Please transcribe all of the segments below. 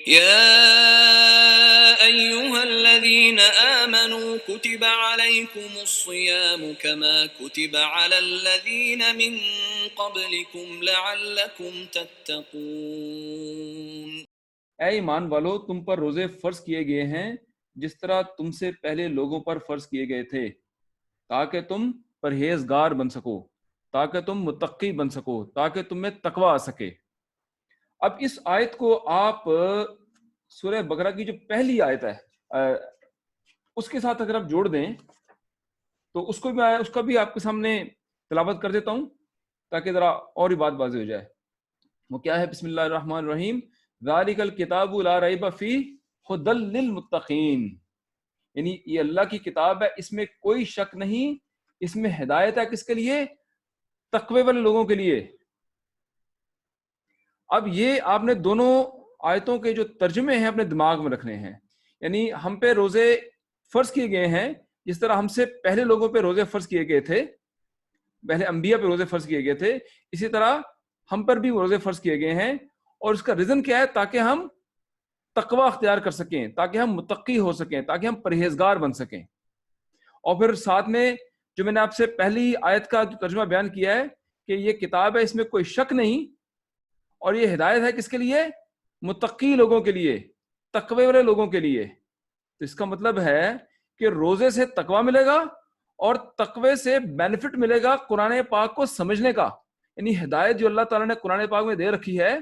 يا أيها الذين آمنوا كتب عليكم الصيام كما كتب على الذين من قبلكم لعلكم تتقون. اے ایمان والو، تم پر روزے فرض کیے گئے ہیں جس طرح تم سے پہلے لوگوں پر فرض کیے گئے تھے، تاکہ تم پرہیزگار بن سکو، تاکہ تم متقی بن سکو، تاکہ تم میں تقوی آ سکے۔ اب اس آیت کو آپ سورہ بقرہ کی جو پہلی آیت ہے اس کے ساتھ اگر آپ جوڑ دیں تو اس کا بھی آپ کے سامنے تلاوت کر دیتا ہوں تاکہ ذرا اور ہی بات واضح ہو جائے۔ وہ کیا ہے؟ بسم اللہ الرحمن الرحیم، ذالک الکتاب لا ریب فیہ ھدی للمتقین، یعنی یہ اللہ کی کتاب ہے، اس میں کوئی شک نہیں، اس میں ہدایت ہے کس کے لیے؟ تقوی والے لوگوں کے لیے۔ اب یہ آپ نے دونوں آیتوں کے جو ترجمے ہیں اپنے دماغ میں رکھنے ہیں، یعنی ہم پہ روزے فرض کیے گئے ہیں جس طرح ہم سے پہلے لوگوں پہ روزے فرض کیے گئے تھے، پہلے انبیاء پہ روزے فرض کیے گئے تھے، اسی طرح ہم پر بھی روزے فرض کیے گئے ہیں۔ اور اس کا ریزن کیا ہے؟ تاکہ ہم تقوی اختیار کر سکیں، تاکہ ہم متقی ہو سکیں، تاکہ ہم پرہیزگار بن سکیں۔ اور پھر ساتھ میں جو میں نے آپ سے پہلی آیت کا جو ترجمہ بیان کیا ہے کہ یہ کتاب ہے، اس میں کوئی شک نہیں، اور یہ ہدایت ہے کس کے لیے؟ متقی لوگوں کے لیے، تقوی والے لوگوں کے لیے۔ تو اس کا مطلب ہے کہ روزے سے تقوی ملے گا اور تقوی سے بینیفٹ ملے گا قرآن پاک کو سمجھنے کا، یعنی ہدایت جو اللہ تعالیٰ نے قرآن پاک میں دے رکھی ہے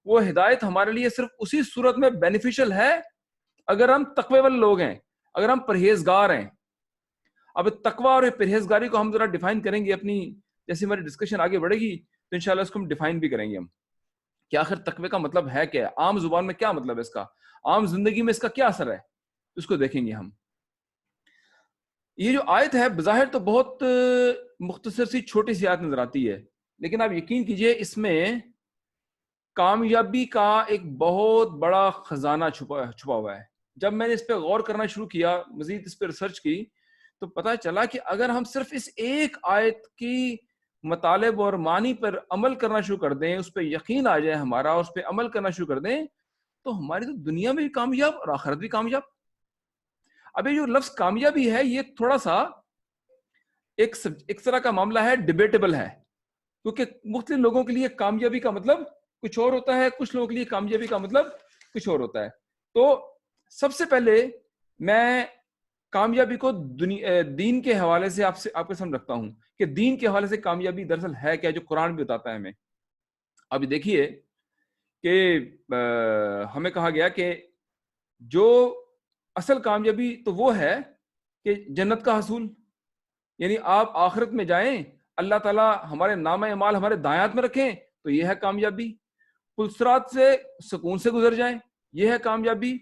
وہ ہدایت ہمارے لیے صرف اسی صورت میں بینیفیشل ہے اگر ہم تقوی والے لوگ ہیں، اگر ہم پرہیزگار ہیں۔ اب تقوی اور پرہیزگاری کو ہم ذرا ڈیفائن کریں گے، اپنی جیسے ہماری ڈسکشن آگے بڑھے گی تو انشاءاللہ اس کو ہم ڈیفائن بھی کریں گے ہم کہ آخر تقوی کا مطلب ہے کیا ہے، عام زبان میں کیا مطلب ہے اس کا، عام زندگی میں اس کا کیا اثر ہے، اس کو دیکھیں گے ہم۔ یہ جو آیت ہے بظاہر تو بہت مختصر سی چھوٹی سی آیت نظر آتی ہے، لیکن آپ یقین کیجئے اس میں کامیابی کا ایک بہت بڑا خزانہ چھپا ہوا ہے۔ جب میں نے اس پہ غور کرنا شروع کیا، مزید اس پہ ریسرچ کی، تو پتہ چلا کہ اگر ہم صرف اس ایک آیت کی مطالب اور معنی پر عمل کرنا شروع کر دیں، اس پہ یقین آ جائے ہمارا اور اس پہ عمل کرنا شروع کر دیں، تو ہماری تو دنیا میں بھی کامیاب اور آخرت بھی کامیاب۔ اب یہ جو لفظ کامیابی ہے یہ تھوڑا سا ایک طرح کا معاملہ ہے، ڈیبیٹیبل ہے، کیونکہ مختلف لوگوں کے لیے کامیابی کا مطلب کچھ اور ہوتا ہے، کچھ لوگوں کے لیے کامیابی کا مطلب کچھ اور ہوتا ہے۔ تو سب سے پہلے میں کامیابی کو دین کے حوالے سے آپ کے سامنے رکھتا ہوں کہ دین کے حوالے سے کامیابی دراصل ہے کیا، جو قرآن بھی بتاتا ہے ہمیں۔ اب دیکھیے کہ ہمیں کہا گیا کہ جو اصل کامیابی تو وہ ہے کہ جنت کا حصول، یعنی آپ آخرت میں جائیں، اللہ تعالیٰ ہمارے نامہ اعمال ہمارے دائیں میں رکھیں، تو یہ ہے کامیابی۔ پلسرات سے سکون سے گزر جائیں، یہ ہے کامیابی۔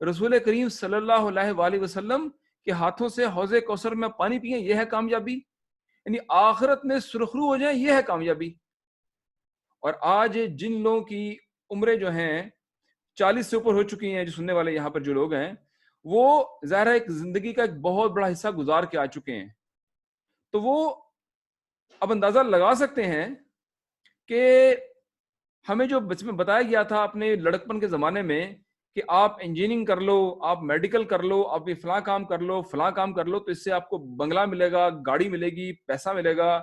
رسول کریم صلی اللہ علیہ وآلہ وسلم کے ہاتھوں سے حوض کوثر میں پانی پئیں، یہ ہے کامیابی۔ یعنی آخرت میں سرخرو ہو جائیں، یہ ہے کامیابی۔ اور آج جن لوگوں کی عمریں جو ہیں 40 سے اوپر ہو چکی ہیں، جو سننے والے یہاں پر جو لوگ ہیں، وہ ظاہر ہے ایک زندگی کا ایک بہت بڑا حصہ گزار کے آ چکے ہیں، تو وہ اب اندازہ لگا سکتے ہیں کہ ہمیں جو بچپن میں بتایا گیا تھا اپنے لڑکپن کے زمانے میں کہ آپ انجینئرنگ کر لو، آپ میڈیکل کر لو، آپ یہ فلاں کام کر لو، فلاں کام کر لو، تو اس سے آپ کو بنگلہ ملے گا، گاڑی ملے گی، پیسہ ملے گا،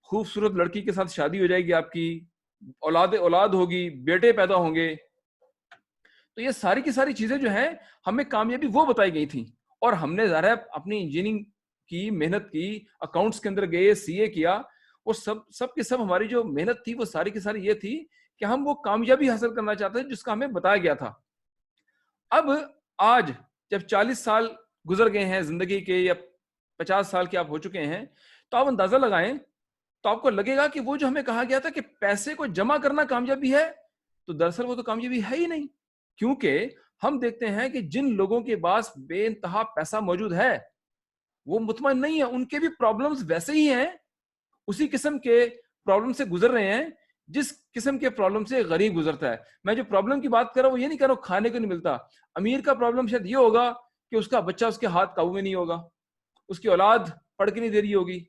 خوبصورت لڑکی کے ساتھ شادی ہو جائے گی، آپ کی اولاد ہوگی، بیٹے پیدا ہوں گے۔ تو یہ ساری کی ساری چیزیں جو ہیں ہمیں کامیابی وہ بتائی گئی تھیں، اور ہم نے ظاہر ہے اپنی انجینئرنگ کی، محنت کی، اکاؤنٹس کے اندر گئے، سی اے کیا، وہ سب کے سب ہماری جو محنت تھی وہ ساری کی ساری یہ تھی کہ ہم وہ کامیابی حاصل کرنا چاہتے ہیں جس کا ہمیں بتایا گیا تھا۔ اب آج جب 40 سال گزر گئے ہیں زندگی کے، یا 50 سال کے آپ ہو چکے ہیں، تو آپ اندازہ لگائیں تو آپ کو لگے گا کہ وہ جو ہمیں کہا گیا تھا کہ پیسے کو جمع کرنا کامیابی ہے، تو دراصل وہ تو کامیابی ہے ہی نہیں۔ کیونکہ ہم دیکھتے ہیں کہ جن لوگوں کے پاس بے انتہا پیسہ موجود ہے وہ مطمئن نہیں ہے، ان کے بھی پرابلمز ویسے ہی ہیں، اسی قسم کے پرابلم سے گزر رہے ہیں جس قسم کے پرابلم سے غریب گزرتا ہے۔ میں جو پرابلم کی بات کر رہا ہوں وہ یہ نہیں کہہ رہا ہوں کھانے کو نہیں ملتا۔ امیر کا پرابلم شاید یہ ہوگا کہ اس کا بچہ اس کے ہاتھ قابو میں نہیں ہوگا، اس کی اولاد پڑھ کے نہیں دے رہی ہوگی،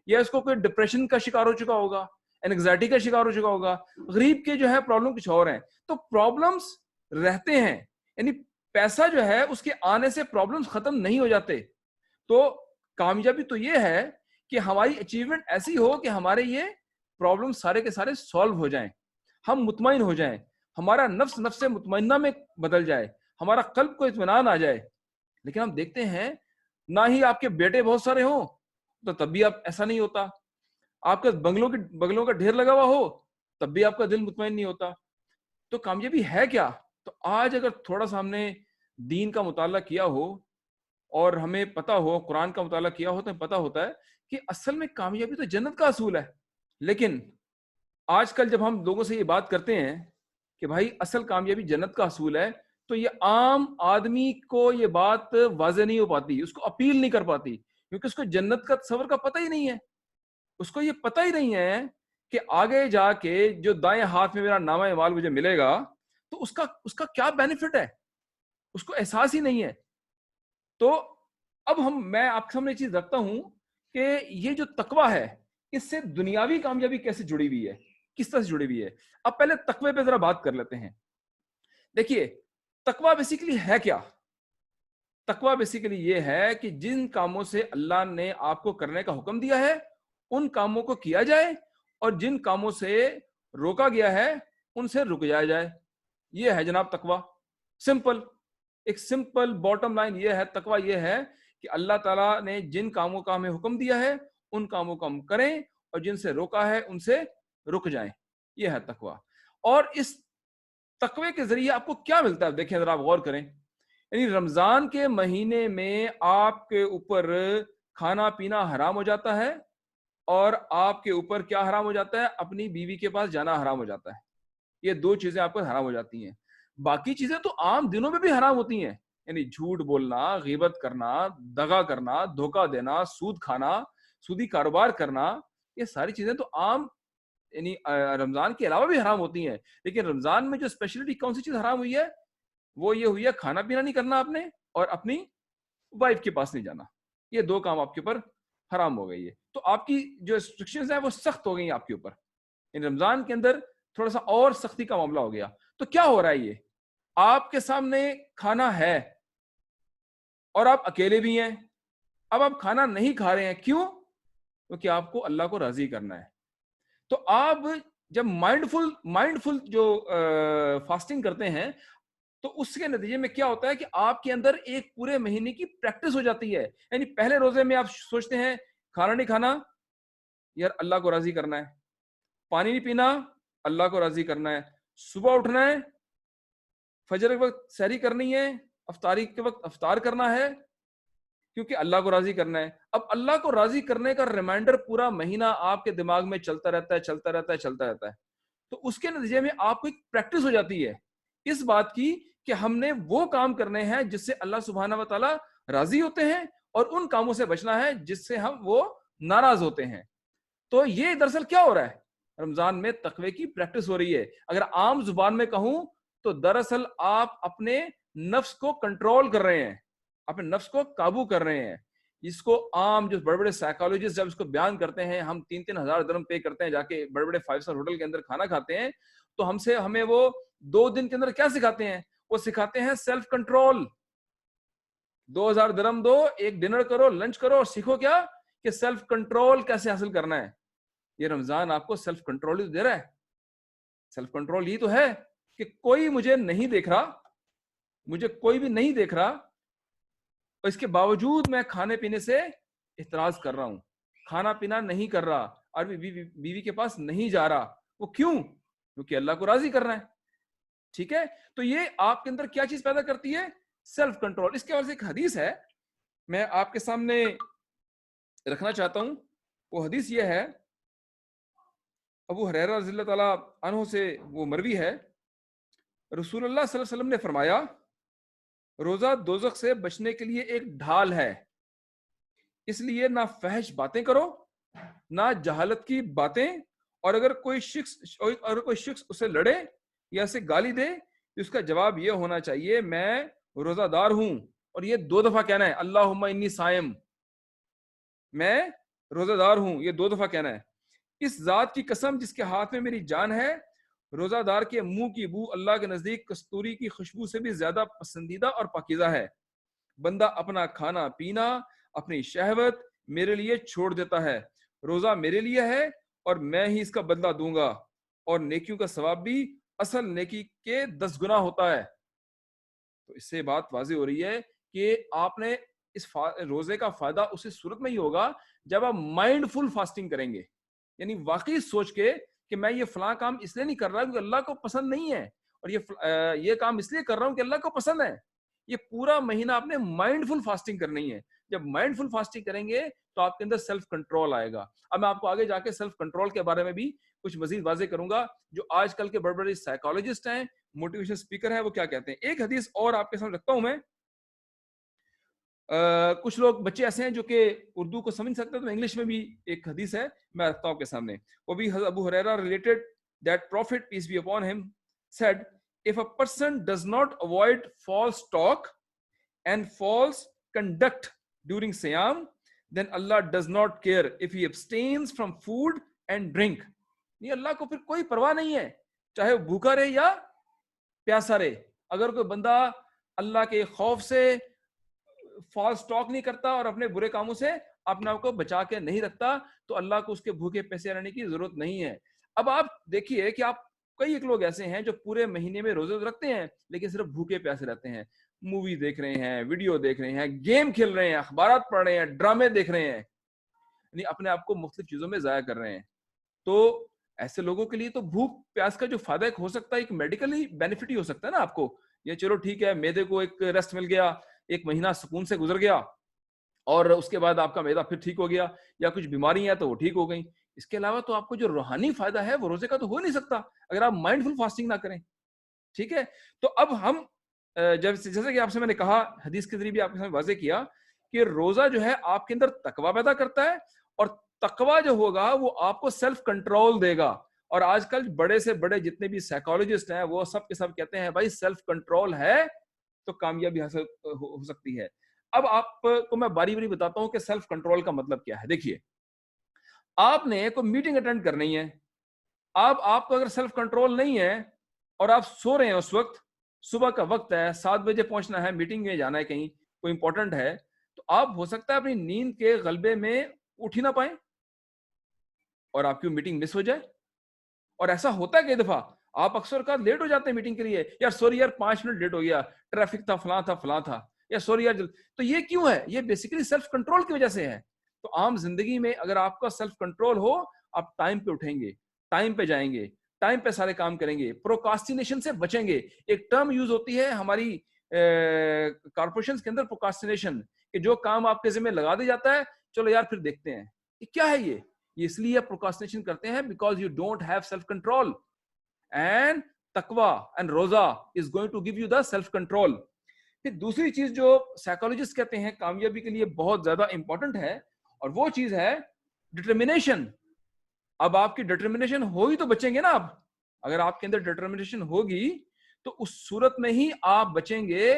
یا اس کو کوئی ڈپریشن کا شکار ہو چکا ہوگا، اینگزائٹی کا شکار ہو چکا ہوگا۔ غریب کے جو ہے پرابلم کچھ اور ہیں۔ تو پرابلمز رہتے ہیں. یعنی پیسہ جو ہے اس کے آنے سے پرابلمز ختم نہیں ہو جاتے. تو کامیابی تو یہ ہے کہ ہماری اچیومنٹ ایسی ہو کہ ہمارے یہ پرابلم سارے کے سارے سالو ہو جائیں, ہم مطمئن ہو جائیں, ہمارا نفس مطمئنہ میں بدل جائے, ہمارا قلب کو اطمینان آ جائے. لیکن ہم دیکھتے ہیں نہ ہی آپ کے بیٹے بہت سارے ہوں تو تب بھی آپ ایسا نہیں ہوتا, آپ کے بنگلوں کا ڈھیر لگا ہوا ہو تب بھی آپ کا دل مطمئن نہیں ہوتا. تو کامیابی ہے کیا؟ تو آج اگر تھوڑا سا ہم نے دین کا مطالعہ کیا ہو اور ہمیں پتا ہو, قرآن کا مطالعہ کیا ہو, تو پتا ہوتا ہے کہ اصل میں کامیابی تو جنت کا اصول ہے. لیکن آج کل جب ہم لوگوں سے یہ بات کرتے ہیں کہ بھائی اصل کامیابی جنت کا اصول ہے, تو یہ عام آدمی کو یہ بات واضح نہیں ہو پاتی, اس کو اپیل نہیں کر پاتی, کیونکہ اس کو جنت کا تصور کا پتہ ہی نہیں ہے. اس کو یہ پتہ ہی نہیں ہے کہ آگے جا کے جو دائیں ہاتھ میں میرا نامہ اعمال مجھے ملے گا تو اس کا کیا بینیفٹ ہے, اس کو احساس ہی نہیں ہے. تو اب میں آپ کے سامنے یہ چیز رکھتا ہوں کہ یہ جو تقویٰ ہے اس سے دنیاوی کامیابی کیسے جڑی ہوئی ہے, کس طرح سے جڑی ہوئی ہے. اب پہلے تقوی پہ ذرا بات کر لیتے ہیں. دیکھیے تقویٰ بیسیکلی ہے کیا؟ تقویٰ بیسیکلی یہ ہے کہ جن کاموں سے اللہ نے آپ کو کرنے کا حکم دیا ہے ان کاموں کو کیا جائے, اور جن کاموں سے روکا گیا ہے ان سے رک جایا جائے. یہ ہے جناب تقویٰ. سمپل, ایک سمپل باٹم لائن یہ ہے, تقویٰ یہ ہے کہ اللہ تعالیٰ نے جن کاموں کا ہمیں حکم دیا ہے ان کاموں کو ہم کریں, اور جن سے روکا ہے ان سے رک جائیں. یہ ہے تقویٰ. اور اس تقوی کے ذریعے آپ کو کیا ملتا ہے؟ دیکھیں ذرا آپ غور کریں. یعنی رمضان کے مہینے میں آپ کے اوپر کھانا پینا حرام ہو جاتا ہے, اور آپ کے اوپر کیا حرام ہو جاتا ہے؟ اپنی بیوی کے پاس جانا حرام ہو جاتا ہے. یہ دو چیزیں آپ پر حرام ہو جاتی ہیں. باقی چیزیں تو عام دنوں میں بھی حرام ہوتی ہیں, یعنی جھوٹ بولنا, غیبت کرنا, دغا کرنا, دھوکہ دینا, سود کھانا, سودی کاروبار کرنا, یہ ساری چیزیں تو عام یعنی رمضان کے علاوہ بھی حرام ہوتی ہیں. لیکن رمضان میں جو اسپیشلٹی کون سی چیز حرام ہوئی ہے وہ یہ ہوئی ہے کھانا پینا نہیں کرنا آپ نے, اور اپنی وائف کے پاس نہیں جانا. یہ دو کام آپ کے اوپر حرام ہو گئی ہے. تو آپ کی جو ریسٹرکشنز ہیں وہ سخت ہو گئی ہیں آپ کے اوپر. ان رمضان کے اندر تھوڑا سا اور سختی کا معاملہ ہو گیا. تو کیا ہو رہا ہے؟ یہ آپ کے سامنے کھانا ہے اور آپ اکیلے بھی ہیں. اب آپ کھانا نہیں کھا رہے ہیں, کیوں؟ کیونکہ آپ کو اللہ کو راضی کرنا ہے. تو آپ جب مائنڈفل جو فاسٹنگ کرتے ہیں تو اس کے نتیجے میں کیا ہوتا ہے کہ آپ کے اندر ایک پورے مہینے کی پریکٹس ہو جاتی ہے. یعنی پہلے روزے میں آپ سوچتے ہیں کھانا نہیں کھانا, یار اللہ کو راضی کرنا ہے. پانی نہیں پینا, اللہ کو راضی کرنا ہے. صبح اٹھنا ہے, فجر کے وقت سحری کرنی ہے, افطاری کے وقت افطار کرنا ہے, کیونکہ اللہ کو راضی کرنا ہے. اب اللہ کو راضی کرنے کا ریمائنڈر پورا مہینہ آپ کے دماغ میں چلتا رہتا ہے. تو اس کے نتیجے میں آپ کو ایک پریکٹس ہو جاتی ہے اس بات کی کہ ہم نے وہ کام کرنے ہیں جس سے اللہ سبحانہ و تعالیٰ راضی ہوتے ہیں, اور ان کاموں سے بچنا ہے جس سے ہم وہ ناراض ہوتے ہیں. تو یہ دراصل کیا ہو رہا ہے؟ رمضان میں تقوی کی پریکٹس ہو رہی ہے. اگر عام زبان میں کہوں تو دراصل آپ اپنے نفس کو کنٹرول کر رہے ہیں, اپنے نفس کو قابو کر رہے ہیں. اس کو عام جو بڑے بڑے سائیکالوجسٹ جب اس کو بیان کرتے ہیں, ہم 3,000 درہم پے کرتے ہیں, جا کے بڑے بڑے 5 اسٹار ہوٹل کے اندر کھانا کھاتے ہیں, تو ہمیں وہ 2 دن کے اندر کیا سکھاتے ہیں؟ وہ سکھاتے ہیں سیلف کنٹرول. 2,000 درہم دو, ایک ڈنر کرو, لنچ کرو, اور سیکھو کیا کہ سیلف کنٹرول کیسے حاصل کرنا ہے. یہ رمضان آپ کو سیلف کنٹرول ہی دے رہا ہے. سیلف کنٹرول یہ تو ہے کہ کوئی مجھے نہیں دیکھ رہا, مجھے کوئی بھی نہیں دیکھ رہا, اور اس کے باوجود میں کھانے پینے سے احتراز کر رہا ہوں, کھانا پینا نہیں کر رہا, اور بیوی کے پاس نہیں جا رہا. وہ کیوں؟ کیونکہ اللہ کو راضی کرنا ہے. ٹھیک ہے, تو یہ آپ کے اندر کیا چیز پیدا کرتی ہے؟ Self control. اس کے بعد ایک حدیث ہے میں آپ کے سامنے رکھنا چاہتا ہوں. وہ حدیث یہ ہے, ابو ہریرہ رضی اللہ تعالیٰ عنہ سے وہ مروی ہے, رسول اللہ صلی اللہ علیہ وسلم نے فرمایا روزہ دوزخ سے بچنے کے لیے ایک ڈھال ہے, اس لیے نہ فحش باتیں کرو, نہ جہالت کی باتیں, اور اگر کوئی شخص اسے لڑے یا اسے گالی دے تو اس کا جواب یہ ہونا چاہیے میں روزہ دار ہوں, اور یہ 2 دفعہ کہنا ہے, اللہم انی صائم, میں روزہ دار ہوں, یہ 2 دفعہ کہنا ہے. اس ذات کی قسم جس کے ہاتھ میں میری جان ہے, روزہ دار کے منہ کی بو اللہ کے نزدیک کستوری کی خوشبو سے بھی زیادہ پسندیدہ اور پاکیزہ ہے. بندہ اپنا کھانا پینا، اپنی شہوت میرے لیے چھوڑ دیتا ہے. روزہ میرے لیے ہے اور میں ہی اس کا بدلہ دوں گا، اور نیکیوں کا ثواب بھی اصل نیکی کے 10 گنا ہوتا ہے. تو اس سے بات واضح ہو رہی ہے کہ آپ نے اس روزے کا فائدہ اسی صورت میں ہی ہوگا جب آپ مائنڈ فل فاسٹنگ کریں گے، یعنی واقعی سوچ کے کہ میں یہ فلاں کام اس لیے نہیں کر رہا کیونکہ اللہ کو پسند نہیں ہے، اور یہ کام اس لیے کر رہا ہوں کہ اللہ کو پسند ہے. یہ پورا مہینہ آپ نے مائنڈ فل فاسٹنگ کرنی ہے. جب مائنڈ فل فاسٹنگ کریں گے تو آپ کے اندر سیلف کنٹرول آئے گا. اب میں آپ کو آگے جا کے سیلف کنٹرول کے بارے میں بھی کچھ مزید واضح کروں گا. جو آج کل کے بڑے بڑے سائیکالوجسٹ ہیں، موٹیویشن اسپیکر ہیں، وہ کیا کہتے ہیں. ایک حدیث اور آپ کے سامنے رکھتا ہوں میں. کچھ لوگ بچے ایسے ہیں جو کہ اردو کو سمجھ سکتے ہیں، تو انگلش میں بھی ایک حدیث ہے میں رکھتا ہوں آپ کے سامنے. وہ بھی ابو ہریرہ related that prophet peace be upon him said, if a person does not avoid false talk and false conduct during Siyam, then Allah does not care if he abstains from food and drink. یہ اللہ کو پھر کوئی پرواہ نہیں ہے چاہے وہ بھوکا رہے یا پیاسا رہے. اگر کوئی بندہ اللہ کے خوف سے فالس ٹاک نہیں کرتا اور اپنے برے کاموں سے اپنے آپ کو بچا کے نہیں رکھتا تو اللہ کو اس کے بھوکے پیسے رہنے کی ضرورت نہیں ہے. اب آپ دیکھیے کہ آپ کئی ایک لوگ ایسے ہیں جو پورے مہینے میں روزے رکھتے ہیں لیکن صرف بھوکے پیاسے رہتے ہیں. مووی دیکھ رہے ہیں، ویڈیو دیکھ رہے ہیں، گیم کھیل رہے ہیں، اخبارات پڑھ رہے ہیں، ڈرامے دیکھ رہے ہیں، یعنی اپنے آپ کو مختلف چیزوں میں ضائع کر رہے ہیں. تو ایسے لوگوں کے لیے تو بھوک پیاس کا جو فائدہ ایک ہو سکتا ہے، ایک میڈیکلی بینیفٹ ہی ہو سکتا ہے نا آپ کو. یہ چلو ٹھیک ہے، معدے کو ایک ریسٹ مل گیا، ایک مہینہ سکون سے گزر گیا اور اس کے بعد آپ کا معدہ پھر ٹھیک ہو گیا، یا کچھ بیماری ہیں تو وہ ٹھیک ہو گئی. اس کے علاوہ تو آپ کو جو روحانی فائدہ ہے وہ روزے کا تو ہو نہیں سکتا اگر آپ مائنڈ فل فاسٹنگ نہ کریں. ٹھیک ہے. تو اب ہم جیسے کہ آپ سے میں نے کہا، حدیث کے ذریعے بھی آپ کے سامنے واضح کیا کہ روزہ جو ہے آپ کے اندر تقویٰ پیدا کرتا ہے، اور تقویٰ جو ہوگا وہ آپ کو سیلف کنٹرول دے گا. اور آج کل بڑے سے بڑے جتنے بھی سائیکالوجسٹ ہیں وہ سب کے سب کہتے ہیں بھائی سیلف کنٹرول ہے تو کامیابی حاصل ہو سکتی ہے. اب آپ کو میں باری باری بتاتا ہوں کہ سیلف کنٹرول کا مطلب کیا ہے. دیکھیے، آپ نے کوئی میٹنگ اٹینڈ کرنی ہے، آپ کو اگر سیلف کنٹرول نہیں ہے اور آپ سو رہے ہیں، اس وقت صبح کا وقت ہے، 7 بجے پہنچنا ہے، میٹنگ میں جانا ہے، کہیں کوئی امپورٹنٹ ہے، تو آپ ہو سکتا ہے اپنی نیند کے غلبے میں اٹھ ہی نہ پائیں اور آپ کی میٹنگ مس ہو جائے. اور ایسا ہوتا ہے کئی دفعہ آپ اکثر کا لیٹ ہو جاتے ہیں میٹنگ کے لیے، یار سوری یار 5 منٹ لیٹ ہو گیا، ٹریفک تھا، فلاں تھا، یا سوری یار تو یہ کیوں ہے؟ یہ بیسیکلی سیلف کنٹرول کی وجہ سے ہے. تو عام زندگی میں اگر آپ کا سیلف کنٹرول ہو، آپ ٹائم پہ اٹھیں گے، ٹائم پہ جائیں گے، ٹائم پہ سارے کام کریں گے، پروکاسٹینیشن سے بچیں گے. ایک ٹرم یوز ہوتی ہے ہماری کارپوریشنز کے اندر، پروکاسٹینیشن، کہ جو کام آپ کے ذمہ لگا دیا جاتا ہے، چلو یار پھر دیکھتے ہیں. یہ کیا ہے؟ یہ اس لیے پروکاسٹینیشن کرتے ہیں because you don't have self control. And تقوی اینڈ روزہ is going to give you the self control. پھر دوسری چیز جو سائیکالوجسٹ کہتے ہیں کامیابی کے لیے بہت زیادہ امپورٹنٹ ہے، اور وہ چیز ہے ڈٹرمنیشن. اب آپ کی ڈٹرمنیشن ہوگی تو بچیں گے نا. آپ اگر آپ کے اندر ڈٹرمنیشن ہوگی تو اس صورت میں ہی آپ بچیں گے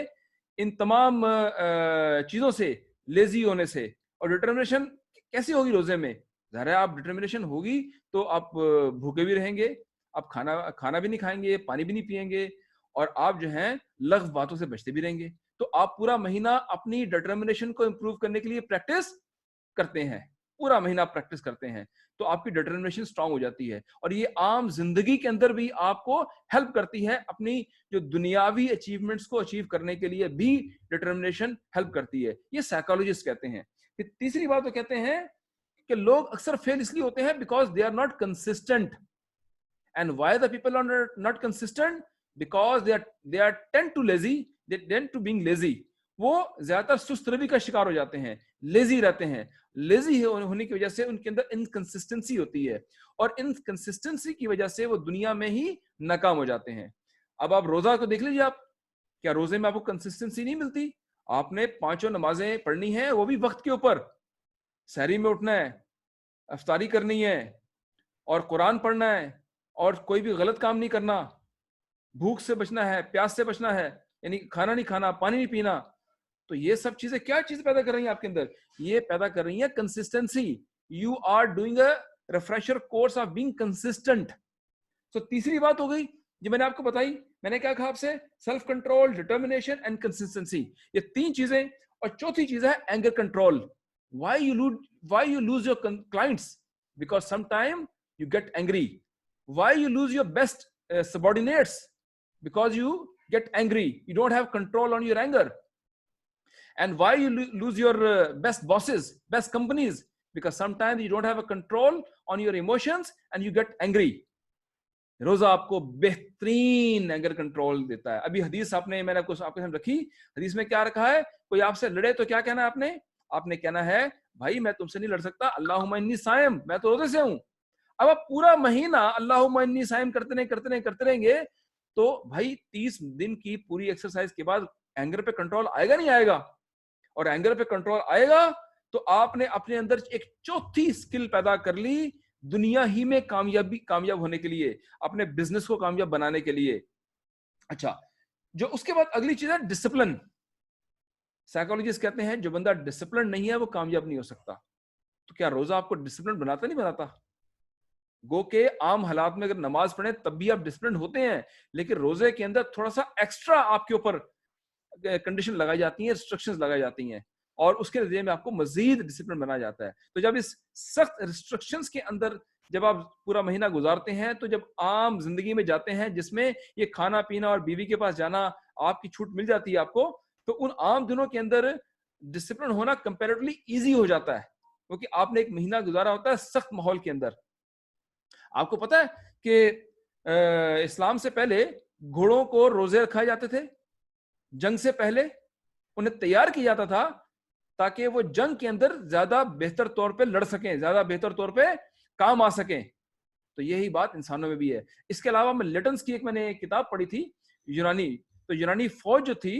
ان تمام چیزوں سے، لیزی ہونے سے. اور ڈٹرمنیشن کیسی ہوگی روزے میں؟ ظاہر ہے آپ ڈٹرمنیشن ہوگی تو آپ بھوکے بھی رہیں گے، آپ کھانا بھی نہیں کھائیں گے، پانی بھی نہیں پئیں گے، اور آپ جو ہیں لغو باتوں سے بچتے بھی رہیں گے. تو آپ پورا مہینہ اپنی ڈٹرمنیشن کو امپروو کرنے کے لیے پریکٹس کرتے ہیں، پورا مہینہ پریکٹس کرتے ہیں، تو آپ کی ڈٹرمنیشن اسٹرانگ ہو جاتی ہے. اور یہ عام زندگی کے اندر بھی آپ کو ہیلپ کرتی ہے، اپنی جو دنیاوی اچیومنٹس کو اچیو کرنے کے لیے بھی ڈٹرمنیشن ہیلپ کرتی ہے. یہ سائیکالوجسٹ کہتے ہیں. پھر تیسری بات وہ کہتے ہیں کہ لوگ اکثر فیل اس لیے ہوتے ہیں because they are not consistent. And why the people are not consistent? Because they are tend to lazy, they tend to being lazy. وہ زیادہ تر سست روی کا شکار ہو جاتے ہیں، لیزی رہتے ہیں. لیزی ہونے کی وجہ سے ان کے اندر انکنسسٹنسی ہوتی ہے، اور انکنسسٹنسی کی وجہ سے وہ دنیا میں ہی ناکام ہو جاتے ہیں. اب آپ روزہ کو دیکھ لیجیے، آپ کیا روزے میں آپ کو کنسسٹنسی نہیں ملتی؟ آپ نے 5 نمازیں پڑھنی ہیں، وہ بھی وقت کے اوپر، سحری میں اٹھنا ہے، افطاری کرنی ہے، اور قرآن پڑھنا ہے، اور کوئی بھی غلط کام نہیں کرنا، بھوک سے بچنا ہے، پیاس سے بچنا ہے، یعنی کھانا نہیں کھانا، پانی نہیں پینا. تو یہ سب چیزیں کیا چیز پیدا کر رہی ہیں آپ کے اندر؟ یہ پیدا کر رہی ہیں consistency. You are doing a refresher course of being consistent. تو تیسری بات ہو گئی جو میں نے آپ کو بتائی, میں نے کیا کہا آپ سے, self control, determination and consistency, یہ تین چیزیں. اور چوتھی چیز ہے anger control. why you lose your clients? because sometime you get angry. why you lose your best subordinates? because you get angry, you don't have control on your anger. and why you lose your best bosses, best companies? because sometimes you don't have a control on your emotions and you get angry. روزہ آپ کو بہترین anger control دیتا ہے. ابھی حدیث آپ نے, میں نے آپ کے سامنے رکھی, حدیث میں کیا رکھا ہے, کوئی آپ سے لڑے تو کیا کہنا ہے آپ نے کہنا ہے بھائی میں تم سے نہیں لڑ سکتا, اللہم انی صائم, میں تو روزے سے ہوں. اب آپ پورا مہینہ اللہم انی صائم کرتے رہیں گے تو بھائی 30 دن کی پوری ایکسرسائز کے بعد اینگر پہ کنٹرول آئے گا نہیں آئے گا؟ اور اینگر پہ کنٹرول آئے گا تو آپ نے اپنے اندر ایک چوتھی اسکل پیدا کر لی دنیا ہی میں کامیاب ہونے کے لیے, اپنے بزنس کو کامیاب بنانے کے لیے. اچھا, جو اس کے بعد اگلی چیز ہے ڈسپلن. سائیکالوجسٹ کہتے ہیں جو بندہ ڈسپلن نہیں ہے وہ کامیاب نہیں ہو سکتا. تو کیا روزہ آپ کو ڈسپلن بناتا؟ گو کہ عام حالات میں اگر نماز پڑھیں تب بھی آپ ڈسپلن ہوتے ہیں, لیکن روزے کے اندر تھوڑا سا ایکسٹرا آپ کے اوپر کنڈیشن لگائی جاتی ہیں, ریسٹرکشنز لگائی جاتی ہیں, اور اس کے نتیجے میں آپ کو مزید ڈسپلن بنایا جاتا ہے. تو جب اس سخت ریسٹرکشنز کے اندر جب آپ پورا مہینہ گزارتے ہیں تو جب عام زندگی میں جاتے ہیں جس میں یہ کھانا پینا اور بیوی کے پاس جانا آپ کی چھوٹ مل جاتی ہے آپ کو, تو ان عام دنوں کے اندر ڈسپلن ہونا کمپیریٹیولی ایزی ہو جاتا ہے, کیونکہ آپ نے ایک مہینہ گزارا ہوتا ہے سخت ماحول کے اندر. آپ کو پتا ہے کہ اسلام سے پہلے گھوڑوں کو روزے رکھائے جاتے تھے, جنگ سے پہلے انہیں تیار کیا جاتا تھا تاکہ وہ جنگ کے اندر زیادہ بہتر طور پہ لڑ سکیں, زیادہ بہتر طور پہ کام آ سکیں. تو یہی بات انسانوں میں بھی ہے. اس کے علاوہ میں لیٹنس کی میں نے ایک کتاب پڑھی تھی یونانی, تو یونانی فوج جو تھی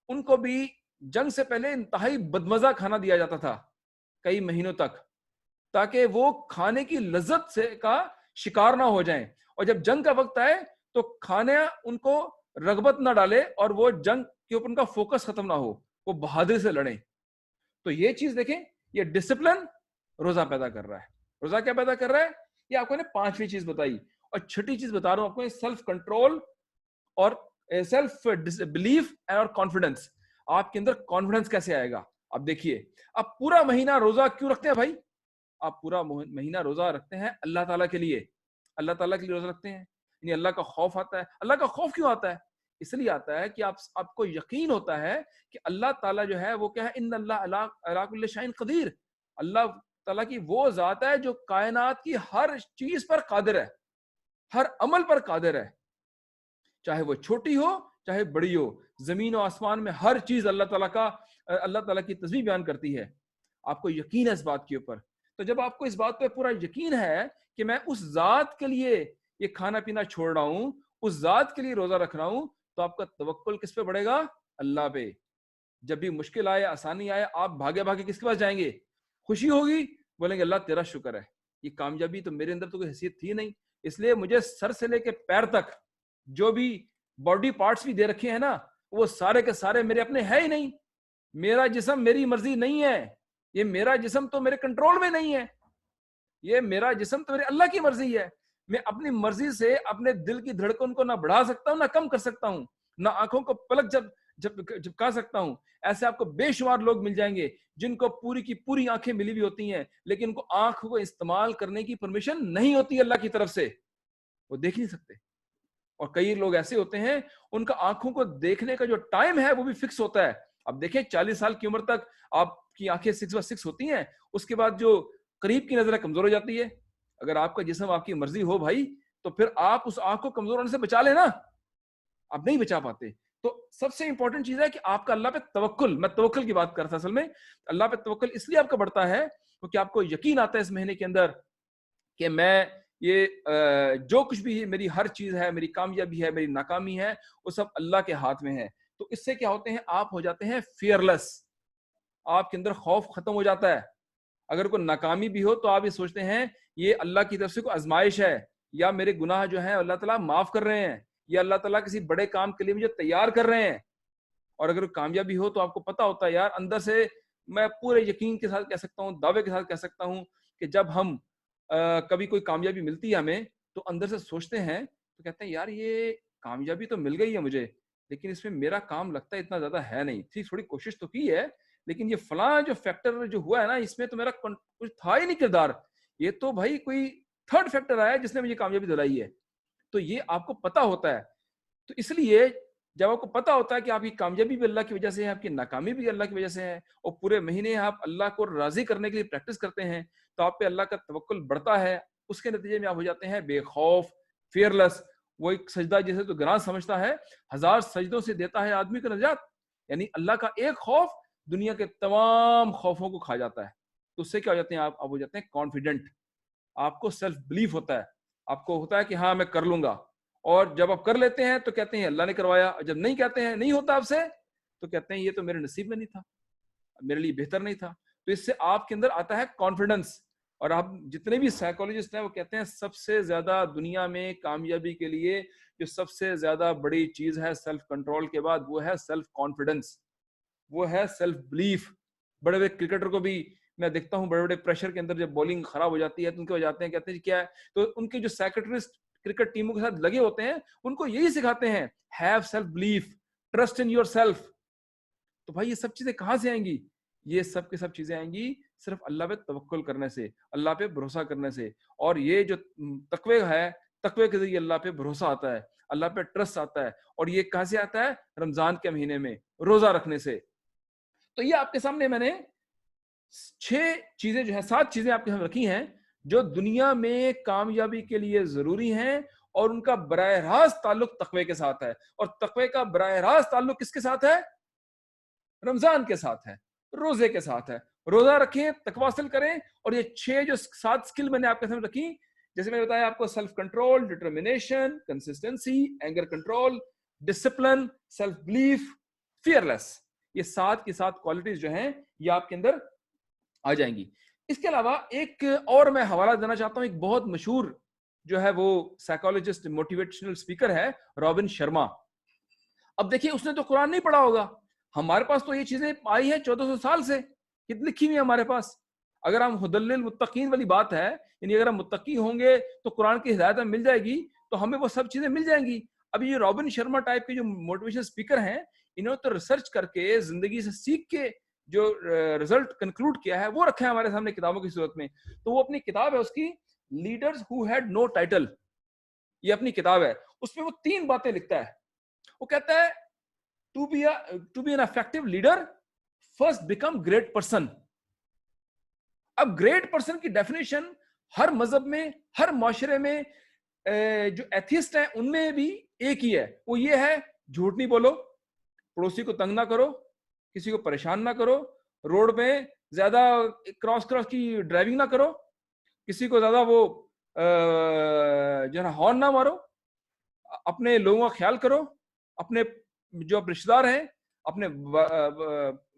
ان کو بھی جنگ سے پہلے انتہائی بدمزہ کھانا دیا جاتا تھا کئی مہینوں تک, تاکہ وہ کھانے کی لذت سے کا شکار نہ ہو جائیں, اور جب جنگ کا وقت آئے تو کھانا ان کو رغبت نہ ڈالے اور وہ جنگ کے اوپر ان کا فوکس ختم نہ ہو, وہ بہادری سے لڑیں. تو یہ چیز دیکھیں, یہ ڈسپلن روزہ پیدا کر رہا ہے. روزہ کیا پیدا کر رہا ہے؟ یہ آپ کو نے پانچویں چیز بتائی, اور چھٹی چیز بتا رہا ہوں آپ کو, سیلف کنٹرول اور سیلف بلیف اور کانفیڈنس. آپ کے اندر کانفیڈنس کیسے آئے گا؟ اب دیکھیے, آپ پورا مہینہ روزہ کیوں رکھتے ہیں بھائی؟ آپ پورا مہینہ روزہ رکھتے ہیں اللہ تعالیٰ کے لیے. اللہ تعالیٰ کے لیے روزہ رکھتے ہیں, یعنی اللہ کا خوف آتا ہے. اللہ کا خوف کیوں آتا ہے؟ اس لیے آتا ہے کہ آپ کو یقین ہوتا ہے کہ اللہ تعالیٰ جو ہے وہ کیا ہے, ان اللہ علی کل شیء قدیر. اللہ تعالیٰ کی وہ ذات ہے جو کائنات کی ہر چیز پر قادر ہے, ہر عمل پر قادر ہے, چاہے وہ چھوٹی ہو چاہے بڑی ہو. زمین و آسمان میں ہر چیز اللہ تعالیٰ کی تسبیح بیان کرتی ہے. آپ کو یقین ہے اس بات کے اوپر. تو جب آپ کو اس بات پہ پورا یقین ہے کہ میں اس ذات کے لیے یہ کھانا پینا چھوڑ رہا ہوں, اس ذات کے لیے روزہ رکھ رہا ہوں, تو آپ کا توکل کس پہ بڑھے گا؟ اللہ پہ. جب بھی مشکل آئے, آسانی آئے, آپ بھاگے کس کے پاس جائیں گے؟ خوشی ہوگی, بولیں گے اللہ تیرا شکر ہے, یہ کامیابی تو میرے اندر تو کوئی حیثیت تھی نہیں, اس لیے مجھے سر سے لے کے پیر تک جو بھی باڈی پارٹس بھی دے رکھے ہیں نا, وہ سارے کے سارے میرے اپنے ہے ہی نہیں. میرا جسم میری مرضی نہیں ہے, یہ میرا جسم تو میرے کنٹرول میں نہیں ہے, یہ میرا جسم تو میرے اللہ کی مرضی ہے. میں اپنی مرضی سے اپنے دل کی دھڑکن کو نہ بڑھا سکتا ہوں نہ کم کر سکتا ہوں, نہ آنکھوں کو پلک جھپکا سکتا ہوں. ایسے آپ کو بے شمار لوگ مل جائیں گے جن کو پوری کی پوری آنکھیں ملی ہوئی ہوتی ہیں, لیکن ان کو آنکھ کو استعمال کرنے کی پرمیشن نہیں ہوتی اللہ کی طرف سے, وہ دیکھ نہیں سکتے. اور کئی لوگ ایسے ہوتے ہیں ان کا آنکھوں کو دیکھنے کا جو ٹائم ہے وہ بھی فکس ہوتا ہے. اب دیکھیں 40 سال کی عمر تک آپ کی آنکھیں 6/6 ہوتی ہیں, اس کے بعد جو قریب کی نظر کمزور ہو جاتی ہے. اگر آپ کا جسم آپ کی مرضی ہو بھائی, تو پھر آپ اس آنکھ کو کمزور ہونے سے بچا لیں نا, آپ نہیں بچا پاتے. تو سب سے امپورٹنٹ چیز ہے کہ آپ کا اللہ پہ توکل, میں توکل کی بات کرتا اصل میں, اللہ پہ توکل اس لیے آپ کا بڑھتا ہے کیونکہ آپ کو یقین آتا ہے اس مہینے کے اندر کہ میں یہ جو کچھ بھی میری ہر چیز ہے, میری کامیابی ہے, میری ناکامی ہے, وہ سب اللہ کے ہاتھ میں ہے. تو اس سے کیا ہوتے ہیں, آپ ہو جاتے ہیں فیئرلیس, آپ کے اندر خوف ختم ہو جاتا ہے. اگر کوئی ناکامی بھی ہو تو آپ یہ سوچتے ہیں یہ اللہ کی طرف سے کوئی آزمائش ہے, یا میرے گناہ جو ہیں اللہ تعالیٰ معاف کر رہے ہیں, یا اللہ تعالیٰ کسی بڑے کام کے لیے مجھے تیار کر رہے ہیں. اور اگر کامیابی ہو تو آپ کو پتا ہوتا ہے یار اندر سے, میں پورے یقین کے ساتھ کہہ سکتا ہوں, دعوے کے ساتھ کہہ سکتا ہوں کہ جب ہم کبھی کوئی کامیابی ملتی ہے ہمیں, تو اندر سے سوچتے ہیں تو کہتے ہیں یار یہ کامیابی تو مل گئی ہے مجھے, لیکن اس میں میرا کام لگتا ہے اتنا زیادہ ہے نہیں, ٹھیک تھوڑی کوشش تو کی ہے, لیکن یہ فلاں جو فیکٹر جو ہوا ہے نا اس میں تو میرا کچھ تھا ہی نہیں کردار, یہ تو بھائی کوئی تھرڈ فیکٹر آیا جس نے مجھے کامیابی دلائی ہے. تو یہ آپ کو پتا ہوتا ہے. تو اس لیے جب آپ کو پتا ہوتا ہے کہ آپ کی کامیابی بھی اللہ کی وجہ سے ہے, آپ کی ناکامی بھی اللہ کی وجہ سے ہے, اور پورے مہینے آپ اللہ کو راضی کرنے کے لیے پریکٹس کرتے ہیں, تو آپ پہ اللہ کا توکل بڑھتا ہے. اس کے نتیجے میں آپ ہو جاتے ہیں بے خوف, فیئرلیس. وہ ایک سجدہ جیسے تو گراں سمجھتا ہے, 1000 سجدوں سے دیتا ہے آدمی کو نجات. یعنی اللہ کا ایک خوف دنیا کے تمام خوفوں کو کھا جاتا ہے. تو اس سے کیا ہو جاتے ہیں آپ ہو جاتے ہیں کانفیڈنٹ, آپ کو سیلف بلیف ہوتا ہے, آپ کو ہوتا ہے کہ ہاں میں کر لوں گا. اور جب آپ کر لیتے ہیں تو کہتے ہیں اللہ نے کروایا, اور جب نہیں کہتے ہیں نہیں ہوتا آپ سے تو کہتے ہیں یہ تو میرے نصیب میں نہیں تھا, میرے لیے بہتر نہیں تھا. تو اس سے آپ کے اندر آتا ہے کانفیڈنس. اور آپ جتنے بھی سائیکولوجسٹ ہیں وہ کہتے ہیں سب سے زیادہ دنیا میں کامیابی کے لیے جو سب سے زیادہ بڑی چیز ہے سیلف کنٹرول کے بعد, وہ ہے سیلف کانفیڈنس, وہ ہے سیلف بلیف. بڑے بڑے کرکٹر کو بھی میں دیکھتا ہوں, بڑے بڑے پریشر کے اندر جب بولنگ خراب ہو جاتی ہے تو ان کے ہو جاتے ہیں, کہتے ہیں کیا ہے, تو ان کے جو سیکرٹرسٹ کرکٹ ٹیموں کے ساتھ لگے ہوتے ہیں ان کو یہی سکھاتے ہیں, have self belief, trust in your self. تو بھائی یہ سب چیزیں کہاں سے آئیں گی؟ یہ سب کی سب چیزیں آئیں گی صرف اللہ پہ توکل کرنے سے, اللہ پہ بھروسہ کرنے سے. اور یہ جو تقوی ہے, تقوی کے ذریعے اللہ پہ بھروسہ آتا ہے, اللہ پہ ٹرسٹ آتا ہے. اور یہ کہاں سے آتا ہے؟ رمضان کے مہینے میں روزہ رکھنے سے. تو یہ آپ کے سامنے میں نے 6 چیزیں جو ہیں 7 چیزیں آپ کے سامنے رکھی ہیں جو دنیا میں کامیابی کے لیے ضروری ہیں, اور ان کا براہ راست تعلق تقوی کے ساتھ ہے. اور تقوی کا براہ راست تعلق کس کے ساتھ ہے؟ رمضان کے ساتھ ہے, روزے کے ساتھ ہے. روزہ رکھیں, تقوی حاصل کریں. اور یہ 7 سکل میں نے آپ کے سامنے رکھی, جیسے میں نے بتایا آپ کو, self control, determination, consistency, anger control, discipline, self belief, fearless. یہ 7 کی 7 کوالٹیز جو ہیں یہ آپ کے اندر آ جائیں گی. اس کے علاوہ ایک اور میں حوالہ دینا چاہتا ہوں, ایک بہت مشہور جو ہے وہ سائیکولوجسٹ, موٹیویشنل اسپیکر ہے, رابن شرما. اب دیکھیے اس نے تو قرآن نہیں پڑھا ہوگا, ہمارے پاس تو یہ چیزیں آئی ہیں 1400 سال سے, کتنی لکھی ہوئی ہے ہمارے پاس. اگر ہم ہدی للمتقین والی بات ہے, یعنی اگر ہم متقی ہوں گے تو قرآن کی ہدایت مل جائے گی, تو ہمیں وہ سب چیزیں مل جائیں گی. اب یہ رابن شرما ٹائپ کے جو موٹیویشن اسپیکر ہیں, انہوں نے تو ریسرچ کر کے زندگی سے سیکھ کے جو رزلٹ کنکلوڈ کیا ہے وہ رکھا ہے ہمارے سامنے کتابوں کی صورت میں. تو وہ اپنی کتاب ہے اس کی, leaders who had no title, یہ اپنی کتاب ہے. اس میں وہ 3 باتیں لکھتا ہے. وہ کہتا ہے to be an effective leader, first become great person. اب گریٹ پرسن کی ڈیفینیشن ہر مذہب میں, ہر معاشرے میں, جو ایتھیسٹ ہیں ان میں بھی ایک ہی ہے, وہ یہ ہے جھوٹ نہیں بولو, پڑوسی کو تنگ نہ کرو, کسی کو پریشان نہ کرو, روڈ پہ زیادہ کراس کی ڈرائیونگ نہ کرو, کسی کو زیادہ وہ جو ہے ہارن نہ مارو, اپنے لوگوں کا خیال کرو, اپنے جو رشتہ دار ہیں اپنے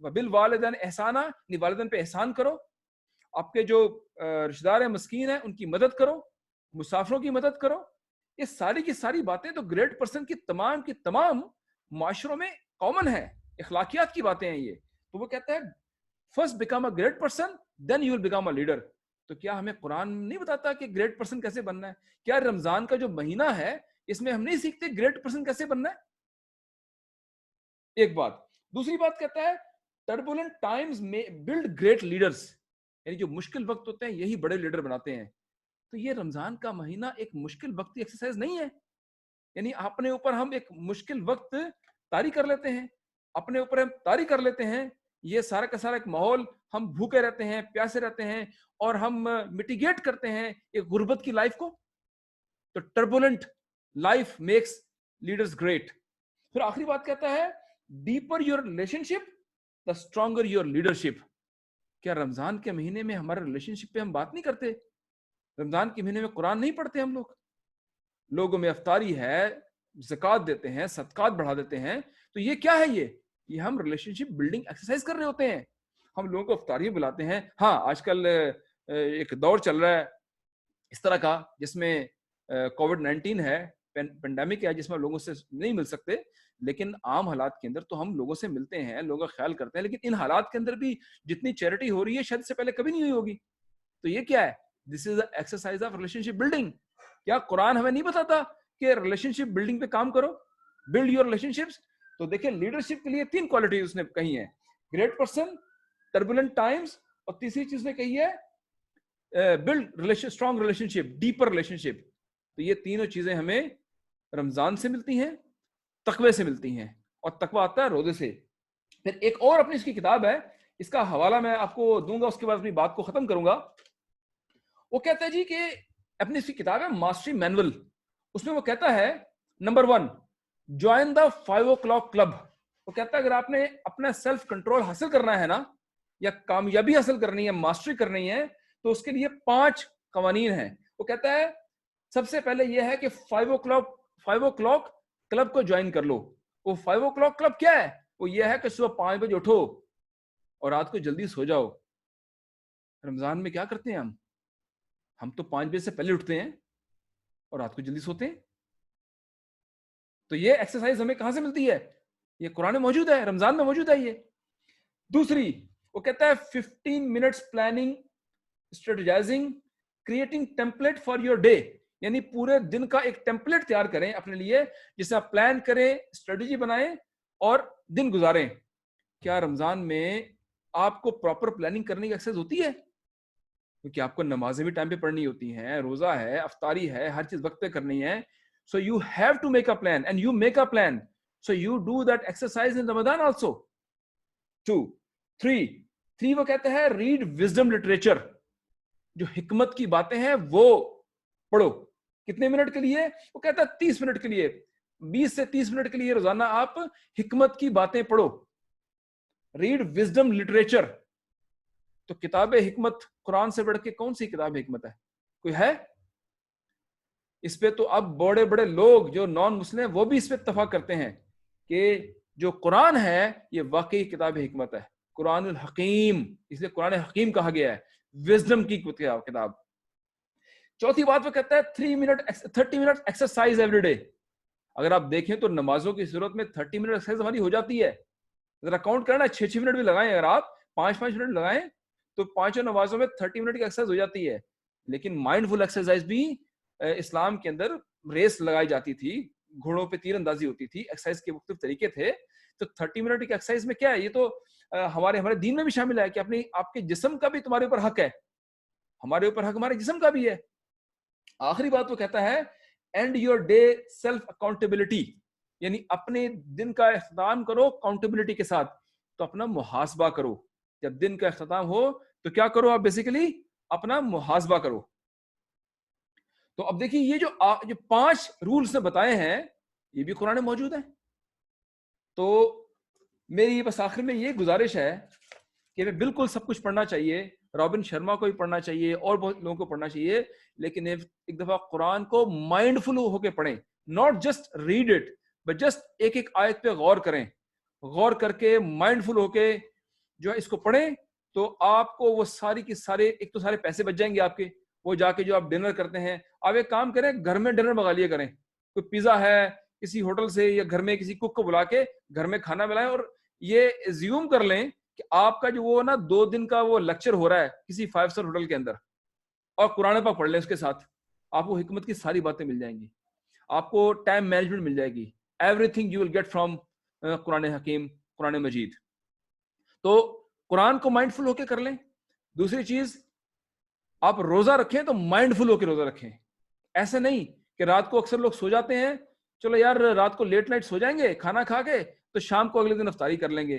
بالوالدین احسانہ, والدین پہ احسان کرو, آپ کے جو رشتہ دار ہیں مسکین ہیں ان کی مدد کرو, مسافروں کی مدد کرو. یہ ساری کی ساری باتیں تو گریٹ پرسن کی تمام معاشروں میں کامن ہے, اخلاقیات کی باتیں ہیں یہ. تو وہ کہتا ہے first become a great person then you will become a leader. تو کیا ہمیں قرآن نہیں بتاتا کہ گریٹ پرسن کیسے بننا ہے؟ کیا رمضان کا جو مہینہ ہے اس میں ہم نہیں سیکھتے گریٹ پرسن کیسے بننا ہے؟ ایک بات. دوسری بات کہتا ہے ٹربولنٹ ٹائمز میں بلڈ گریٹ لیڈرز, یعنی جو مشکل وقت ہوتے ہیں یہی بڑے لیڈر بناتے ہیں. تو یہ رمضان کا مہینہ ایک مشکل وقتی ایکسرسائز نہیں ہے, یعنی اپنے اوپر ہم ایک مشکل وقت طاری کر لیتے ہیں, اپنے اوپر ہم طاری کر لیتے ہیں, یہ سارا کا سارا ایک ماحول, ہم بھوکے رہتے ہیں, پیاسے رہتے ہیں, اور ہم میٹیگیٹ کرتے ہیں ایک غربت کی لائف کو. تو ٹربولنٹ لائف میکس لیڈرز گریٹ. پھر آخری بات کہتا ہے deeper your relation ship the stronger your leadership. کیا رمضان کے مہینے میں ہمارے ریلیشن شپ پہ ہم بات نہیں کرتے؟ رمضان کے مہینے میں قرآن نہیں پڑھتے ہم لوگ, لوگوں میں افطاری ہے, زکوٰۃ دیتے ہیں, صدقات بڑھا دیتے ہیں. تو یہ کیا ہے؟ یہ ہم ریلیشن شپ بلڈنگ ایکسرسائز کر رہے ہوتے ہیں. ہم لوگوں کو افطاری بلاتے ہیں. ہاں آج کل ایک دور چل رہا ہے اس طرح کا جس میں کووڈ-19 ہے, پینڈیمک ہے, جس میں لوگوں سے نہیں مل سکتے, لیکن عام حالات کے اندر تو ہم لوگوں سے ملتے ہیں, لوگوں کا خیال کرتے ہیں. لیکن ان حالات کے اندر بھی جتنی چیریٹی ہو رہی ہے شاید سے پہلے کبھی نہیں ہوئی ہوگی. تو یہ کیا ہے؟ This is a exercise of relationship building. کیا قرآن ہمیں نہیں بتاتا کے ریلیشن شپ بلڈنگ پہ کام کرو, بلڈ یور ریلیشن شپس. تو دیکھیں لیڈرشپ کے لیے 3 کوالٹیز اس نے کہی ہیں, گریٹ پرسن, ٹربولنٹ ٹائمز, اور تیسری چیز نے کہی ہے بلڈ اسٹرانگ ریلیشن شپ, ڈیپر ریلیشن شپ. تو یہ تینوں چیزیں ہمیں رمضان سے ملتی ہیں, تقوی سے ملتی ہیں, اور تقوی آتا ہے روزے سے. پھر ایک اور اپنی اس کی کتاب ہے, اس کا حوالہ میں آپ کو دوں گا, اس کے بعد اپنی بات کو ختم کروں گا. وہ کہتا ہے جی کہ اپنی اس کی کتاب ہے ماسٹری مینول, اس میں وہ کہتا ہے number 1 join the 5 o'clock club. وہ کہتا ہے اگر آپ نے اپنا سیلف کنٹرول حاصل کرنا ہے نا, یا کامیابی حاصل کرنی ہے, ماسٹری کرنی ہے, تو اس کے لیے 5 قوانین ہیں. وہ کہتا ہے سب سے پہلے یہ ہے کہ 5 o'clock کلب کو جوائن کر لو. وہ 5 o'clock کلب کیا ہے؟ وہ یہ ہے کہ صبح 5 بجے اٹھو اور رات کو جلدی سو جاؤ. رمضان میں کیا کرتے ہیں ہم تو 5 بجے سے پہلے اٹھتے ہیں اور رات کو جلدی سوتے ہیں. تو یہ ایکسرسائز ہمیں کہاں سے ملتی ہے؟ یہ قرآن میں موجود ہے, رمضان میں موجود ہے یہ. دوسری وہ کہتا ہے 15 minutes planning, strategizing, creating template for your day. یعنی پورے دن کا ایک ٹیمپلیٹ تیار کریں اپنے لیے, جسے آپ پلان کریں, اسٹریٹجی بنائیں اور دن گزاریں. کیا رمضان میں آپ کو پراپر پلاننگ کرنے کی ایکسرسائز ہوتی ہے؟ کیونکہ آپ کو نمازیں بھی ٹائم پہ پڑھنی ہوتی ہیں, روزہ ہے, افطاری ہے, ہر چیز وقت پہ کرنی ہے. So you have to make a plan, and you make a plan. So you do that exercise in Ramadan also. 2, 3 وہ کہتے ہیں read wisdom literature. جو حکمت کی باتیں ہیں وہ پڑھو. کتنے منٹ کے لیے؟ وہ کہتا ہے 30 منٹ کے لیے, 20 سے 30 منٹ کے لیے روزانہ آپ حکمت کی باتیں پڑھو. read wisdom literature. تو کتاب حکمت قرآن سے بڑھ کے کون سی کتاب حکمت ہے؟ کوئی ہے؟ اس پہ تو اب بڑے بڑے لوگ جو نان مسلم وہ بھی اس پہ اتفاق کرتے ہیں کہ جو قرآن ہے یہ واقعی کتاب حکمت ہے, قرآن الحکیم, اس لیے قرآن حکیم کہا گیا ہے, وزڈم کی کتاب. چوتھی بات وہ کہتا ہے 30 منٹ ایکسرسائز ایوری ڈے. اگر آپ دیکھیں تو نمازوں کی صورت میں 30 منٹ ایکسرسائز ہماری ہو جاتی ہے. ذرا کاؤنٹ کرنا, 6 منٹ بھی لگائیں, اگر آپ 5 منٹ لگائیں تو 5 نمازوں میں 30 منٹ کی ایکسرسائز ہو جاتی ہے. لیکن مائنڈ فل ایکسرسائز بھی اسلام کے اندر ریس لگائی جاتی تھی, گھوڑوں پہ تیر اندازی ہوتی تھی, ایکسرسائز کے مختلف طریقے تھے. تو 30 منٹ کی ایکسرسائز میں کیا ہے, یہ تو ہمارے دین میں بھی شامل ہے کہ اپنی آپ کے جسم کا بھی تمہارے اوپر حق ہے, ہمارے اوپر حق ہمارے جسم کا بھی ہے. آخری بات وہ کہتا ہے and your day self accountability, یعنی اپنے دن کا اختتام کرو اکاؤنٹیبلٹی کے ساتھ. تو اپنا محاسبہ کرو, جب دن کا اختتام ہو تو کیا کرو آپ, بیسیکلی اپنا محاسبہ کرو. تو اب دیکھیے یہ جو 5 رولز نے بتائے ہیں یہ بھی قرآن میں موجود ہیں. تو میری بس آخر میں یہ گزارش ہے کہ ہمیں بالکل سب کچھ پڑھنا چاہیے, رابن شرما کو بھی پڑھنا چاہیے اور بہت لوگوں کو پڑھنا چاہیے, لیکن ایک دفعہ قرآن کو مائنڈ فل ہو کے پڑھیں, not just read it but just ایک آیت پہ غور کریں, غور کر کے مائنڈ فل ہو کے جو ہے اس کو پڑھیں. تو آپ کو وہ ساری کی سارے, ایک تو سارے پیسے بچ جائیں گے آپ کے, وہ جا کے جو آپ ڈنر کرتے ہیں, آپ ایک کام کریں گھر میں ڈنر منگا لیا کریں, کوئی پیزا ہے کسی ہوٹل سے یا گھر میں کسی کک کو بلا کے گھر میں کھانا ملائیں, اور یہ ایزیوم کر لیں کہ آپ کا جو وہ نا 2 دن کا وہ لیکچر ہو رہا ہے کسی 5 اسٹار ہوٹل کے اندر, اور قرآن پاک پڑھ لیں اس کے ساتھ, آپ کو حکمت کی ساری باتیں مل جائیں گی, آپ کو ٹائم مینجمنٹ مل جائے گی, everything you will get from Quran حکیم, قرآن مجید. تو قرآن کو مائنڈ فل ہو کے کر لیں. دوسری چیز, آپ روزہ رکھیں تو مائنڈ فل ہو کے روزہ رکھیں. ایسا نہیں کہ رات کو اکثر لوگ سو جاتے ہیں, چلو یار رات کو لیٹ نائٹ سو جائیں گے کھانا کھا کے, تو شام کو اگلے دن افطاری کر لیں گے.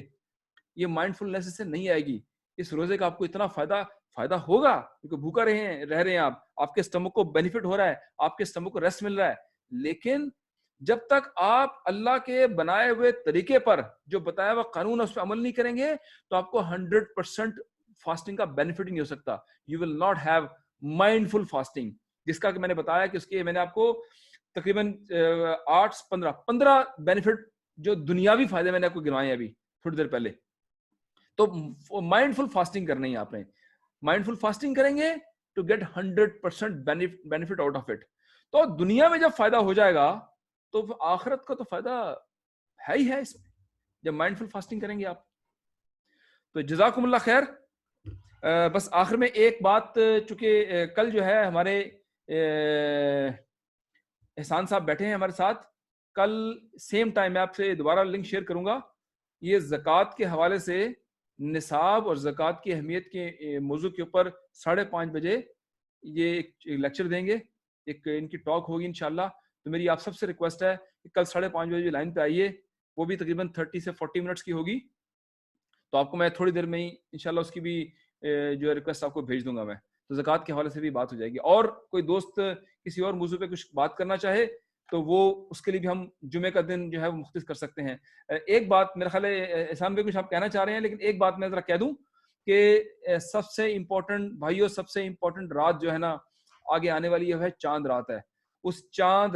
یہ مائنڈ فلنس سے نہیں آئے گی. اس روزے کا آپ کو اتنا فائدہ ہوگا کیونکہ بھوکا رہ رہے ہیں آپ کے اسٹمک کو بینیفٹ ہو رہا ہے, آپ کے اسٹمک کو ریسٹ مل رہا ہے. لیکن جب تک آپ اللہ کے بنائے ہوئے طریقے پر جو بتایا ہوا قانون اس پہ عمل نہیں کریں گے تو آپ کو 100% فاسٹنگ کا بینیفٹ ہی نہیں ہو سکتا. You will not have mindful fasting, جس کا کہ میں نے بتایا کہ اس کے میں نے آپ کو تقریباً 15 بینیفٹ جو دنیاوی فائدے میں نے آپ کو گنوائے ابھی تھوڑی دیر پہلے. تو مائنڈ فل فاسٹنگ کرنا ہی آپ نے, مائنڈ فل فاسٹنگ کریں گے to get 100% benefit out of it. تو دنیا میں جب فائدہ ہو جائے گا تو آخرت کا تو فائدہ ہے ہی ہے اس میں, جب مائنڈ فل فاسٹنگ کریں گے آپ. تو جزاکم اللہ خیر. بس آخر میں ایک بات, چونکہ کل جو ہے ہمارے احسان صاحب بیٹھے ہیں ہمارے ساتھ. کل سیم ٹائم میں آپ سے دوبارہ لنک شیئر کروں گا. یہ زکوٰۃ کے حوالے سے نصاب اور زکوٰۃ کی اہمیت کے موضوع کے اوپر 5:30 بجے یہ ایک لیکچر دیں گے, ایک ان کی ٹاک ہوگی انشاءاللہ. تو میری آپ سب سے ریکویسٹ ہے کہ کل 5:30 بجے لائن پہ آئیے. وہ بھی تقریباً 30 سے 40 منٹس کی ہوگی. تو آپ کو میں تھوڑی دیر میں ہی انشاءاللہ اس کی بھی جو ریکویسٹ آپ کو بھیج دوں گا میں. تو زکوٰۃ کے حوالے سے بھی بات ہو جائے گی. اور کوئی دوست کسی اور موضوع پہ کچھ بات کرنا چاہے تو وہ اس کے لیے بھی ہم جمعے کا دن جو ہے وہ مختص کر سکتے ہیں. ایک بات میرا خیال ہے احسان بھائی کچھ آپ کہنا چاہ رہے ہیں, لیکن ایک بات میں ذرا کہہ دوں کہ سب سے امپورٹنٹ بھائیوں, سب سے امپورٹنٹ رات جو ہے نا آگے آنے والی ہے چاند رات ہے. اس چاند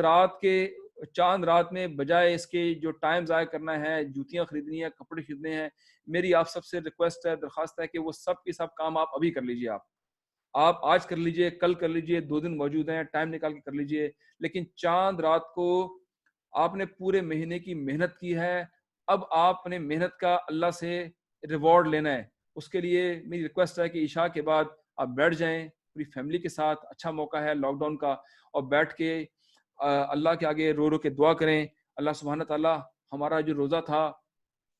رات میں بجائے اس کے جو ٹائم ضائع کرنا ہے, جوتیاں خریدنی ہے, کپڑے خریدنے ہیں, میری آپ سب سے ریکویسٹ ہے, درخواست ہے کہ وہ سب کے سب کام آپ ابھی کر لیجئے. آپ آج کر لیجئے, کل کر لیجئے, 2 دن موجود ہیں, ٹائم نکال کے کر لیجئے. لیکن چاند رات کو آپ نے پورے مہینے کی محنت کی ہے, اب آپ نے محنت کا اللہ سے ریوارڈ لینا ہے. اس کے لیے میری ریکویسٹ ہے کہ عشاء کے بعد آپ بیٹھ جائیں پوری فیملی کے ساتھ. اچھا موقع ہے لاک ڈاؤن کا, اور بیٹھ کے اللہ کے آگے رو رو کے دعا کریں. اللہ سبحانہ تعالیٰ ہمارا جو روزہ تھا,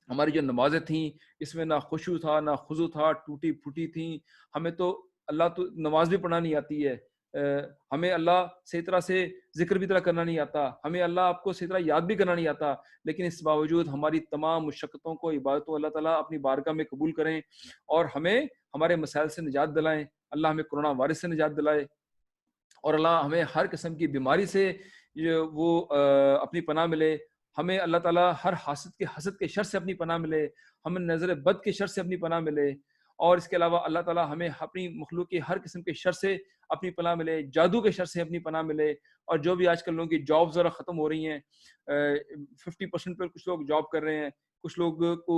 ہماری جو نمازیں تھیں, اس میں نہ خشوع تھا نہ خضوع تھا, ٹوٹی پھوٹی تھیں. ہمیں تو اللہ تو نماز بھی پڑھنا نہیں آتی ہے, ہمیں اللہ صحیح طرح سے ذکر بھی طرح کرنا نہیں آتا, ہمیں اللہ آپ کو صحیح طرح یاد بھی کرنا نہیں آتا. لیکن اس باوجود ہماری تمام مشقتوں کو, عبادتوں اللہ تعالیٰ اپنی بارگاہ میں قبول کریں اور ہمیں ہمارے مسائل سے نجات دلائیں. اللہ ہمیں کرونا وائرس سے نجات دلائے, اور اللہ ہمیں ہر قسم کی بیماری سے وہ اپنی پناہ ملے. ہمیں اللہ تعالیٰ ہر حسد کے شر سے اپنی پناہ ملے, ہمیں نظر بد کے شر سے اپنی پناہ ملے, اور اس کے علاوہ اللہ تعالیٰ ہمیں اپنی مخلوق کی ہر قسم کے شر سے اپنی پناہ ملے, جادو کے شر سے اپنی پناہ ملے. اور جو بھی آج کل لوگوں کی جاب ذرا ختم ہو رہی ہیں, 50% پر کچھ لوگ جاب کر رہے ہیں, کچھ لوگ کو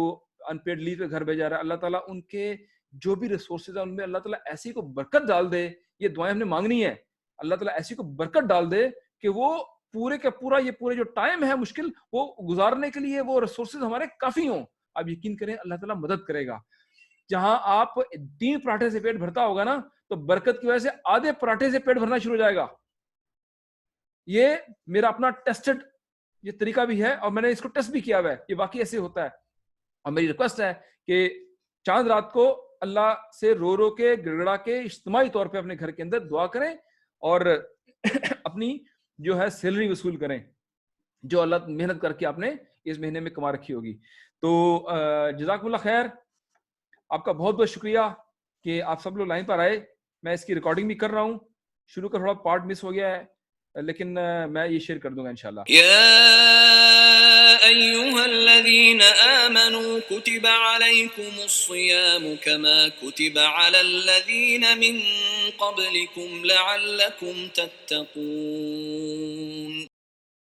ان پیڈ لیو پہ گھر بھیجا رہا ہے, اللہ تعالیٰ ان کے جو بھی ریسورسز ہیں ان میں اللہ تعالیٰ ایسی کو برکت ڈال دے. یہ دعائیں ہم نے مانگنی ہے, اللہ تعالیٰ ایسی کو برکت ڈال دے کہ وہ پورے کا پورا یہ پورے جو ٹائم ہے مشکل وہ گزارنے کے لیے وہ ریسورسز ہمارے کافی ہوں. آپ یقین کریں اللہ تعالیٰ مدد کرے گا. جہاں آپ 3 پراٹھے سے پیٹ بھرتا ہوگا نا, تو برکت کی وجہ سے آدھے پراٹھے سے پیٹ بھرنا شروع ہو جائے گا. یہ میرا اپنا ٹیسٹڈ یہ طریقہ بھی ہے, اور میں نے اس کو ٹیسٹ بھی کیا ہوا ہے, یہ واقعی ایسے ہوتا ہے. اور میری ریکویسٹ ہے کہ چاند رات کو اللہ سے رو رو کے گڑگڑا کے اجتماعی طور پہ اپنے گھر کے اندر دعا کریں اور اپنی جو ہے سیلری وصول کریں جو اللہ محنت کر کے آپ نے اس مہینے میں کما رکھی ہوگی. تو جزاکم اللہ خیر, آپ کا بہت بہت شکریہ کہ آپ سب لوگ لائن پر آئے. میں اس کی ریکارڈنگ بھی کر رہا ہوں, شروع کا تھوڑا پارٹ مس ہو گیا ہے, لیکن میں یہ شیئر کر دوں گا انشاءاللہ. يا أيها الذين آمنوا كتب عليكم الصيام كما كتب على الذين من قبلكم لعلكم تتقون.